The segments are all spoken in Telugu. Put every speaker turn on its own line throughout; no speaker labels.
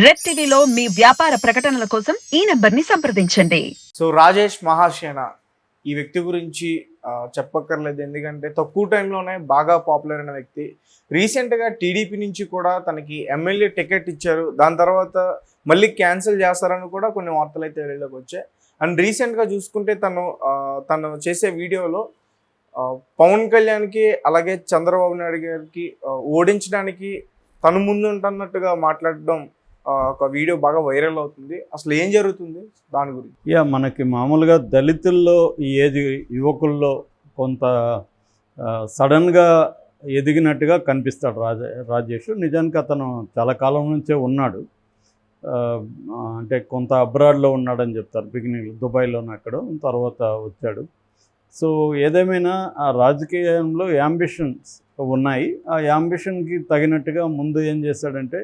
రెడ్ టీవీలో మీ వ్యాపార ప్రకటనల కోసం ఈ నంబర్ని సంప్రదించండి.
సో రాజేష్ మహాసేన ఈ వ్యక్తి గురించి చెప్పక్కర్లేదు, ఎందుకంటే తక్కువ టైంలోనే బాగా పాపులర్ అయిన వ్యక్తి. రీసెంట్గా టీడీపీ నుంచి కూడా తనకి ఎమ్మెల్యే టికెట్ ఇచ్చారు, దాని తర్వాత మళ్ళీ క్యాన్సిల్ చేస్తారని కూడా కొన్ని వార్తలు అయితే వెళ్ళలోకి వచ్చాయి. అండ్ రీసెంట్గా చూసుకుంటే తను చేసే వీడియోలో పవన్ కళ్యాణ్కి అలాగే చంద్రబాబు నాయుడు గారికి ఓడించడానికి తను ముందు ఉంటున్నట్టుగా మాట్లాడడం ఒక వీడియో బాగా వైరల్ అవుతుంది. అసలు ఏం జరుగుతుంది దాని గురించి?
మనకి మామూలుగా దళితుల్లో ఈ ఏజ్ యువకుల్లో కొంత సడన్గా ఎదిగినట్టుగా కనిపిస్తాడు రాజేష్. నిజానికి అతను చాలా కాలం నుంచే ఉన్నాడు, అంటే కొంత అబ్రాడ్లో ఉన్నాడని చెప్తారు. బిగినింగ్ దుబాయ్లోనే అక్కడ, తర్వాత వచ్చాడు. సో ఏదేమైనా ఆ రాజకీయంలో యాంబిషన్స్ ఉన్నాయి. ఆ యాంబిషన్కి తగినట్టుగా ముందు ఏం చేశాడంటే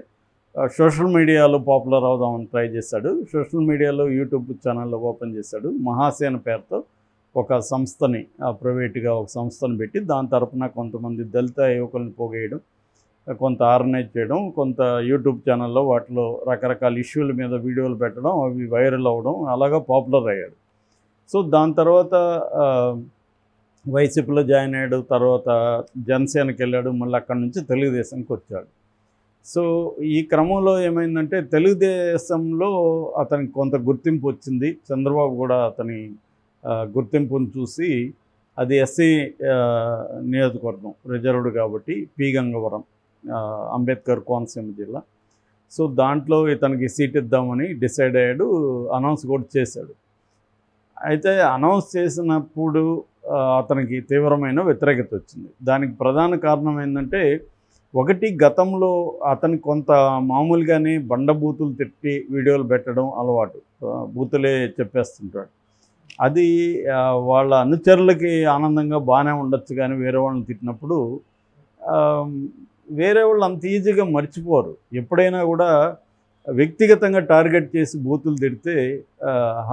సోషల్ మీడియాలో పాపులర్ అవుదామని ట్రై చేశాడు. సోషల్ మీడియాలో యూట్యూబ్ ఛానల్లో ఓపెన్ చేశాడు. మహాసేన పేరుతో ఒక సంస్థని, ప్రైవేట్గా ఒక సంస్థను పెట్టి దాని తరపున కొంతమంది దళిత యువకులను పోగేయడం, కొంత ఆర్గనైజ్ చేయడం, కొంత యూట్యూబ్ ఛానల్లో వాటిలో రకరకాల ఇష్యూల మీద వీడియోలు పెట్టడం, అవి వైరల్ అవ్వడం, అలాగా పాపులర్ అయ్యాడు. సో దాని తర్వాత వైసీపీలో జాయిన్ అయ్యాడు, తర్వాత జనసేనకి వెళ్ళాడు, మళ్ళీ అక్కడి నుంచి తెలుగుదేశంకి వచ్చాడు. సో ఈ క్రమంలో ఏమైందంటే తెలుగుదేశంలో అతనికి కొంత గుర్తింపు వచ్చింది. చంద్రబాబు కూడా అతని గుర్తింపును చూసి, అది ఎస్సీ నియోజకవర్గం రిజర్వ్డ్ కాబట్టి, పి గంగవరం, అంబేద్కర్ కోనసీమ జిల్లా. సో దాంట్లో ఇతనికి సీట్ ఇద్దామని డిసైడ్ అయ్యాడు. అనౌన్స్ కూడా చేశాడు. అయితే అనౌన్స్ చేసినప్పుడు అతనికి తీవ్రమైన వ్యతిరేకత వచ్చింది. దానికి ప్రధాన కారణం ఏంటంటే, ఒకటి, గతంలో అతను కొంత మామూలుగానే బండబూతులు తిట్టి వీడియోలు పెట్టడం అలవాటు, బూతులే చెప్పేస్తుంటాడు. అది వాళ్ళ అనుచరులకి ఆనందంగా బాగానే ఉండొచ్చు, కానీ వేరే వాళ్ళని తిట్టినప్పుడు వేరే వాళ్ళు అంత ఈజీగా మర్చిపోరు. ఎప్పుడైనా కూడా వ్యక్తిగతంగా టార్గెట్ చేసి బూతులు తిడితే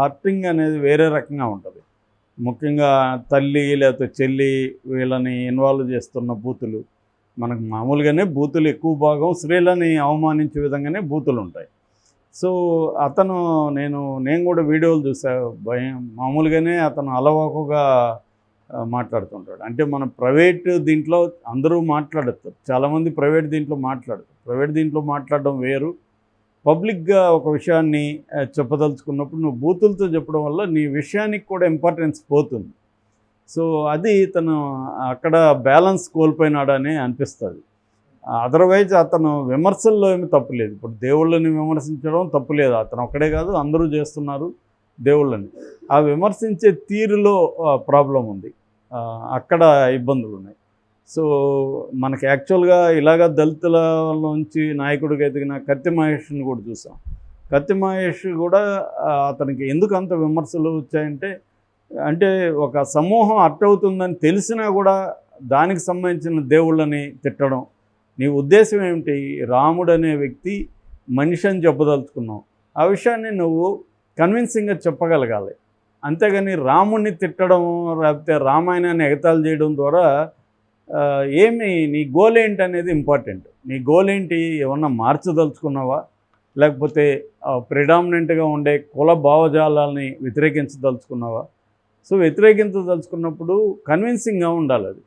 హర్టింగ్ అనేది వేరే రకంగా ఉంటుంది. ముఖ్యంగా తల్లి లేకపోతే చెల్లి వీళ్ళని ఇన్వాల్వ్ చేస్తున్న బూతులు, మనకు మామూలుగానే బూతులు ఎక్కువ భాగం స్త్రీలని అవమానించే విధంగానే బూతులు ఉంటాయి. సో నేను కూడా వీడియోలు చూసా. మామూలుగానే అతను అలవాకుగా మాట్లాడుతుంటాడు. అంటే మన ప్రైవేట్ దీంట్లో అందరూ మాట్లాడతారు, చాలామంది ప్రైవేట్ దీంట్లో మాట్లాడతారు. ప్రైవేట్ దీంట్లో మాట్లాడడం వేరు, పబ్లిక్గా ఒక విషయాన్ని చెప్పదలుచుకున్నప్పుడు నువ్వు బూతులతో చెప్పడం వల్ల నీ విషయానికి కూడా ఇంపార్టెన్స్ పోతుంది. సో అది తను అక్కడ బ్యాలెన్స్ కోల్పోయినాడని అనిపిస్తుంది. అదర్వైజ్ అతను విమర్శల్లో ఏమి తప్పులేదు. ఇప్పుడు దేవుళ్ళని విమర్శించడం తప్పులేదు, అతను ఒక్కడే కాదు అందరూ చేస్తున్నారు దేవుళ్ళని. ఆ విమర్శించే తీరులో ప్రాబ్లం ఉంది, అక్కడ ఇబ్బందులు ఉన్నాయి. సో మనకి యాక్చువల్గా ఇలాగ దళితుల నుంచి నాయకుడిగా ఎదిగిన కత్తి మహేష్ని కూడా చూసాం. కత్తి మహేష్ కూడా అతనికి ఎందుకు అంత విమర్శలు వచ్చాయంటే, అంటే ఒక సమూహం అట్టవుతుందని తెలిసినా కూడా దానికి సంబంధించిన దేవుళ్ళని తిట్టడం. నీ ఉద్దేశం ఏమిటి? రాముడు అనే వ్యక్తి మనిషి అని చెప్పదలుచుకున్నావు, ఆ విషయాన్ని నువ్వు కన్విన్సింగ్గా చెప్పగలగాలి. అంతేగాని రాముడిని తిట్టడం లేకపోతే రామాయణాన్ని ఎగతాళి చేయడం ద్వారా నీ గోల్ ఏంటి అనేది ఇంపార్టెంట్. నీ గోల్ ఏంటి? ఏమన్నా మార్చదలుచుకున్నావా, లేకపోతే ప్రిడామినెంట్గా ఉండే కుల భావజాలాన్ని వ్యతిరేకించదలుచుకున్నావా? సో వ్యతిరేకించదలుచుకున్నప్పుడు కన్విన్సింగ్గా ఉండాలి. అది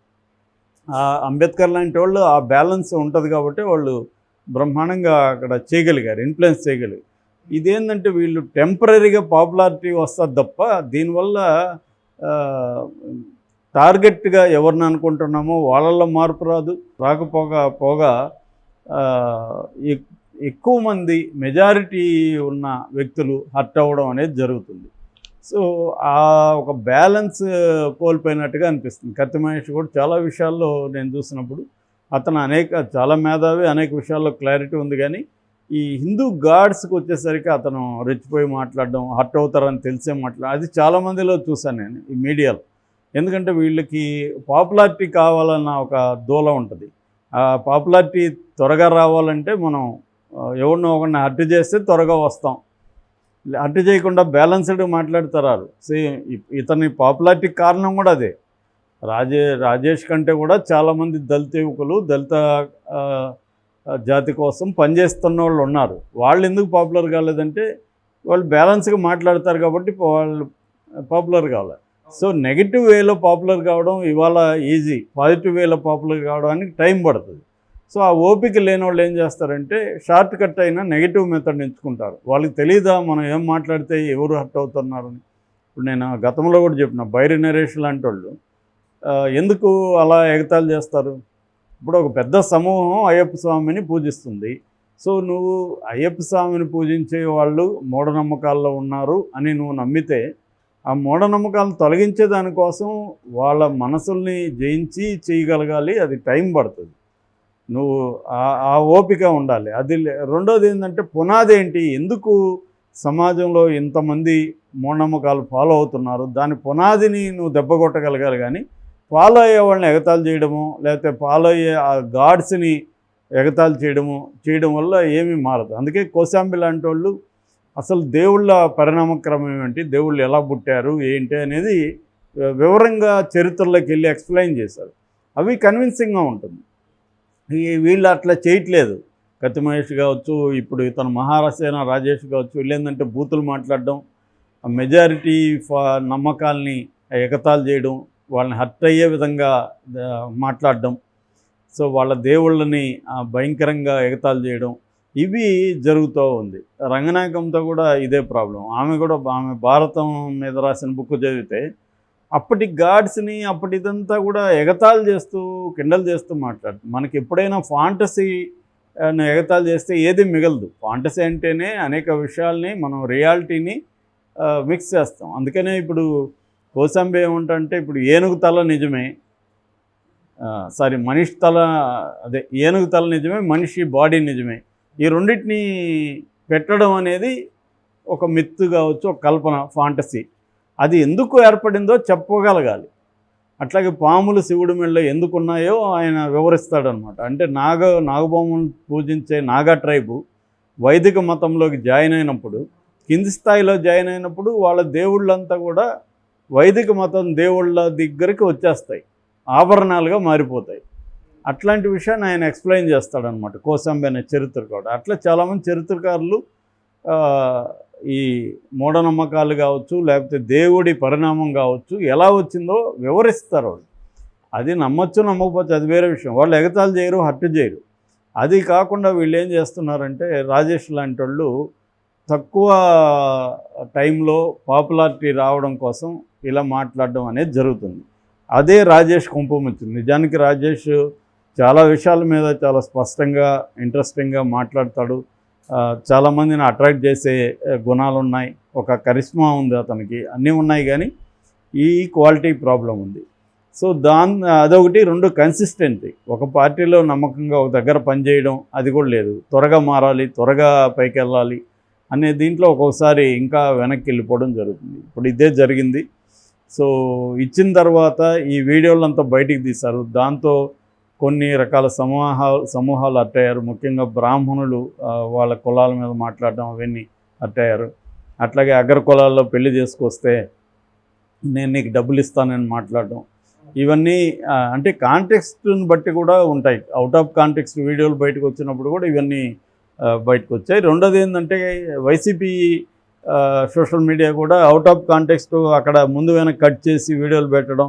అంబేద్కర్ లాంటి వాళ్ళు ఆ బ్యాలెన్స్ ఉంటుంది కాబట్టి వాళ్ళు బ్రహ్మాండంగా అక్కడ చేయగలిగారు, ఇన్ఫ్లుయెన్స్ చేయగలిగారు. ఇదేంటంటే వీళ్ళు టెంపరీగా పాపులారిటీ వస్తుంది తప్ప దీనివల్ల టార్గెట్గా ఎవరిని అనుకుంటున్నామో వాళ్ళల్లో మార్పు రాకపోగా ఎక్కువ మంది మెజారిటీ ఉన్న వ్యక్తులు హర్ట్ అవ్వడం అనేది జరుగుతుంది. సో ఆ ఒక బ్యాలెన్స్ కోల్పోయినట్టుగా అనిపిస్తుంది. కత్తి మహేష్ కూడా చాలా విషయాల్లో నేను చూసినప్పుడు అతను చాలా మేధావి, అనేక విషయాల్లో క్లారిటీ ఉంది. కానీ ఈ హిందూ గాడ్స్కి వచ్చేసరికి అతను రెచ్చిపోయి మాట్లాడడం, హర్ట్ అవుతారని తెలిసే అది చాలామందిలో చూశాను నేను ఈ మీడియాలో. ఎందుకంటే వీళ్ళకి పాపులారిటీ కావాలన్న ఒక దూల ఉంటుంది. ఆ పాపులారిటీ త్వరగా రావాలంటే మనం ఎవరినో ఒకరిని హర్ట్ చేస్తే త్వరగా వస్తాం, హర్ట్ చేయకుండా బ్యాలెన్స్డ్గా మాట్లాడతారు. ఇతని పాపులారిటీ కారణం కూడా అదే. రాజేష్ కంటే కూడా చాలామంది దళిత యువకులు, దళిత జాతి కోసం పనిచేస్తున్న వాళ్ళు ఉన్నారు. వాళ్ళు ఎందుకు పాపులర్ కాలేదంటే వాళ్ళు బ్యాలెన్స్గా మాట్లాడతారు కాబట్టి వాళ్ళు పాపులర్ కావాలి. సో నెగిటివ్ వేలో పాపులర్ కావడం ఇవాళ ఈజీ, పాజిటివ్ వేలో పాపులర్ కావడానికి టైం పడుతుంది. సో ఆ ఓపిక లేని వాళ్ళు ఏం చేస్తారంటే షార్ట్ కట్ అయినా నెగిటివ్ మెథడ్ ఎంచుకుంటారు. వాళ్ళకి తెలియదా మనం ఏం మాట్లాడితే ఎవరు హర్ట్ అవుతున్నారని. ఇప్పుడు నేను గతంలో కూడా చెప్పిన బైరి నరేష్ లాంటి వాళ్ళు ఎందుకు అలా ఎగతాళి చేస్తారు? ఇప్పుడు ఒక పెద్ద సమూహం అయ్యప్ప స్వామిని పూజిస్తుంది. సో నువ్వు అయ్యప్ప స్వామిని పూజించే వాళ్ళు మూఢనమ్మకాల్లో ఉన్నారు అని నువ్వు నమ్మితే ఆ మూఢనమ్మకాలను తొలగించే దానికోసం వాళ్ళ మనసుల్ని జయించి చేయగలగాలి. అది టైం పడుతుంది. నువ్వు ఆ ఓపిక ఉండాలి. అది రెండోది ఏంటంటే పునాది ఏంటి, ఎందుకు సమాజంలో ఇంతమంది మూఢనమ్మకాలు ఫాలో అవుతున్నారు, దాని పునాదిని నువ్వు దెబ్బకొట్టగలగాలి. కానీ ఫాలో అయ్యే వాళ్ళని ఎగతాళి చేయడము, లేకపోతే ఫాలో అయ్యే ఆ గాడ్స్ని ఎగతాళి చేయడం వల్ల ఏమీ మారదు. అందుకే కోశాంబి లాంటి వాళ్ళు అసలు దేవుళ్ళ పరిణామక్రమం ఏంటి, దేవుళ్ళు ఎలా పుట్టారు ఏంటి అనేది వివరంగా చరిత్రలోకి వెళ్ళి ఎక్స్ప్లెయిన్ చేశారు. అవి కన్విన్సింగ్గా ఉంటుంది. వీళ్ళు అట్లా చేయట్లేదు. కత్తి మహేష్ కావచ్చు, ఇప్పుడు ఇతను మహారాసేన రాజేష్ కావచ్చు, వీళ్ళు ఏంటంటే బూతులు మాట్లాడడం, మెజారిటీ నమ్మకాల్ని ఎగతాళి చేయడం, వాళ్ళని హర్ట్ అయ్యే విధంగా మాట్లాడడం, సో వాళ్ళ దేవుళ్ళని భయంకరంగా ఎగతాళి చేయడం, ఇవి జరుగుతూ ఉంది. రంగనాయకంతో కూడా ఇదే ప్రాబ్లం. ఆమె భారతం మీద రాసిన బుక్ చదివితే అప్పటి గాడ్స్ని అప్పటిదంతా కూడా ఎగతాళి చేస్తూ కిండల్ చేస్తూ మాట్లాడుతుంది. మనకి ఎప్పుడైనా ఫాంటసీ ఎగతాళి చేస్తే ఏది మిగలదు. ఫాంటసీ అంటేనే అనేక విషయాల్ని మనం రియాలిటీని మిక్స్ చేస్తాం. అందుకనే ఇప్పుడు కోశాంబి ఏమంటే ఇప్పుడు ఏనుగు తల నిజమే, మనిషి తల ఏనుగు తల నిజమే, మనిషి బాడీ నిజమే. ఈ రెండింటినీ పెట్టడం అనేది ఒక మిత్ కావచ్చు, ఒక కల్పన, ఫాంటసీ. అది ఎందుకు ఏర్పడిందో చెప్పగలగాలి. అట్లాగే పాములు శివుడి మెడలో ఎందుకున్నాయో ఆయన వివరిస్తాడనమాట. అంటే నాగబొమ్మను పూజించే నాగా ట్రైబు వైదిక మతంలోకి జాయిన్ అయినప్పుడు, కింది స్థాయిలో జాయిన్ అయినప్పుడు వాళ్ళ దేవుళ్ళంతా కూడా వైదిక మతం దేవుళ్ళ దగ్గరికి వచ్చేస్తాయి, ఆభరణాలుగా మారిపోతాయి. అట్లాంటి విషయాన్ని ఆయన ఎక్స్ప్లెయిన్ చేస్తాడనమాట కోశాంబి అనే చరిత్రకారుడు. అట్లా చాలామంది చరిత్రకారులు ఈ మూఢనమ్మకాలు కావచ్చు, లేకపోతే దేవుడి పరిణామం కావచ్చు, ఎలా వచ్చిందో వివరిస్తారు వాళ్ళు. అది నమ్మచ్చు నమ్మకపోతే అది వేరే విషయం. వాళ్ళు ఎగతాళి చేయరు, హర్ట్ చేయరు. అది కాకుండా వీళ్ళు ఏం చేస్తున్నారంటే రాజేష్ లాంటి వాళ్ళు తక్కువ టైంలో పాపులారిటీ రావడం కోసం ఇలా మాట్లాడడం అనేది జరుగుతుంది. అదే రాజేష్ కుంపముచ్చింది. నిజానికి రాజేష్ చాలా విషయాల మీద చాలా స్పష్టంగా ఇంట్రెస్టింగ్గా మాట్లాడతాడు. చాలామందిని అట్రాక్ట్ చేసే గుణాలు ఉన్నాయి, ఒక కరిష్మా ఉంది అతనికి, అన్నీ ఉన్నాయి. కానీ ఈ క్వాలిటీ ప్రాబ్లం ఉంది. సో అదొకటి. రెండు, కన్సిస్టెంటీ. ఒక పార్టీలో నమ్మకంగా ఒక దగ్గర పనిచేయడం అది కూడా లేదు. త్వరగా మారాలి, త్వరగా పైకి వెళ్ళాలి అనే దీంట్లో ఒక్కొక్కసారి ఇంకా వెనక్కి వెళ్ళిపోవడం జరుగుతుంది. ఇప్పుడు ఇదే జరిగింది. సో ఇచ్చిన తర్వాత ఈ వీడియోలంతా బయటికి తీశారు. దాంతో కొన్ని రకాల సమూహాలు అట్టయ్యారు. ముఖ్యంగా బ్రాహ్మణులు వాళ్ళ కులాల మీద మాట్లాడడం అవన్నీ అట్టయ్యారు. అట్లాగే అగ్ర కులాల్లో పెళ్లి చేసుకొస్తే నేను నీకు డబ్బులు ఇస్తానని మాట్లాడడం, ఇవన్నీ అంటే కాంటెక్స్ట్ని బట్టి కూడా ఉంటాయి. అవుట్ ఆఫ్ కాంటెక్స్ట్ వీడియోలు బయటకు వచ్చినప్పుడు కూడా ఇవన్నీ బయటకు వచ్చాయి. రెండోది ఏంటంటే వైసీపీ సోషల్ మీడియా కూడా అవుట్ ఆఫ్ కాంటెక్స్ట్ అక్కడ ముందు వెనక కట్ చేసి వీడియోలు పెట్టడం,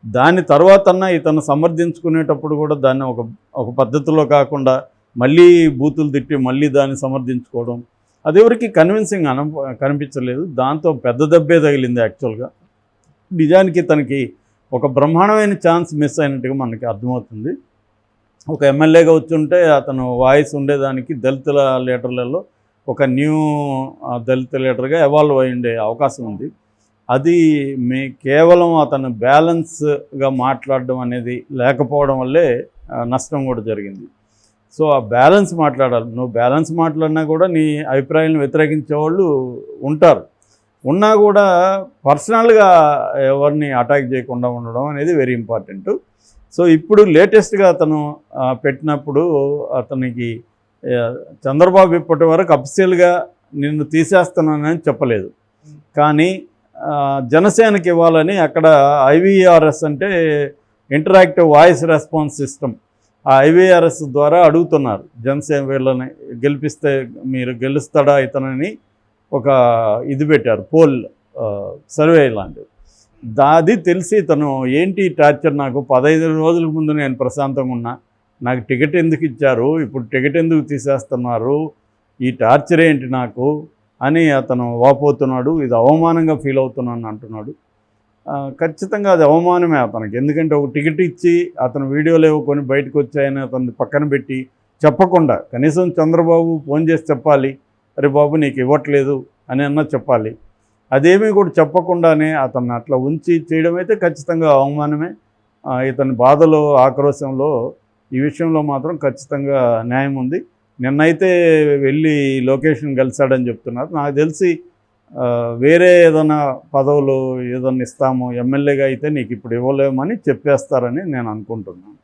దాని తర్వాతన్నా ఇతను సమర్థించుకునేటప్పుడు కూడా దాన్ని ఒక పద్ధతిలో కాకుండా మళ్ళీ బూతులు తిట్టి మళ్ళీ దాన్ని సమర్థించుకోవడం, అది ఎవరికి కన్విన్సింగ్ కనిపించలేదు. దాంతో పెద్ద దెబ్బే తగిలింది. యాక్చువల్గా నిజానికి తనకి ఒక బ్రహ్మాండమైన ఛాన్స్ మిస్ అయినట్టుగా మనకి అర్థమవుతుంది. ఒక ఎమ్మెల్యేగా వచ్చుంటే అతను వాయిస్ ఉండేదానికి దళితుల లీడర్లలో ఒక న్యూ దళిత లీడర్గా ఎవాల్వ్ అయి ఉండే అవకాశం ఉంది. అది కేవలం అతను బ్యాలెన్స్గా మాట్లాడడం అనేది లేకపోవడం వల్లే నష్టం కూడా జరిగింది. సో ఆ బ్యాలెన్స్ మాట్లాడాలి. నువ్వు బ్యాలెన్స్ మాట్లాడినా కూడా నీ అభిప్రాయాలను వ్యతిరేకించే వాళ్ళు ఉంటారు. ఉన్నా కూడా పర్సనల్గా ఎవరిని అటాక్ చేయకుండా ఉండడం అనేది వెరీ ఇంపార్టెంట్. సో ఇప్పుడు లేటెస్ట్గా అతను పెట్టినప్పుడు అతనికి చంద్రబాబు ఇప్పటి వరకు అఫీషియల్గా నిన్ను తీసేస్తున్నానని చెప్పలేదు, కానీ జనసేనకి ఇవ్వాలని అక్కడ IVRS అంటే ఇంటరాక్టివ్ వాయిస్ రెస్పాన్స్ సిస్టమ్, ఆ ఐవీఆర్ఎస్ ద్వారా అడుగుతున్నారు జనసేన వీళ్ళని గెలిపిస్తే మీరు గెలుస్తాడా ఇతనని ఒక ఇది పెట్టారు పోల్ సర్వే లాంటిది. అది తెలిసి తను ఏంటి టార్చర్, నాకు 15 రోజుల ముందు నేను ప్రశాంతంగా ఉన్నా, నాకు టికెట్ ఎందుకు ఇచ్చారు, ఇప్పుడు టికెట్ ఎందుకు తీసేస్తున్నారు, ఈ టార్చర్ ఏంటి నాకు అని అతను వాపోతున్నాడు. ఇది అవమానంగా ఫీల్ అవుతున్నాను అంటున్నాడు. ఖచ్చితంగా అది అవమానమే అతనికి. ఎందుకంటే ఒక టికెట్ ఇచ్చి అతను వీడియోలు ఏవో కొన్ని బయటకు వచ్చాయని అతన్ని పక్కన పెట్టి చెప్పకుండా, కనీసం చంద్రబాబు ఫోన్ చేసి చెప్పాలి, అరే బాబు నీకు ఇవ్వట్లేదు అని అన్నా చెప్పాలి. అదేమీ కూడా చెప్పకుండానే అతన్ని అట్లా ఉంచి చేయడం అయితే ఖచ్చితంగా అవమానమే. ఇతని బాధలో ఆక్రోశంలో ఈ విషయంలో మాత్రం ఖచ్చితంగా న్యాయం ఉంది. నిన్నైతే వెళ్ళి లొకేషన్ కలిశాడని చెప్తున్నారు. నాకు తెలిసి వేరే ఏదైనా పదవులు ఏదైనా ఇస్తాము, ఎమ్మెల్యేగా అయితే నీకు ఇప్పుడు ఇవ్వలేమని చెప్పేస్తారని నేను అనుకుంటున్నాను.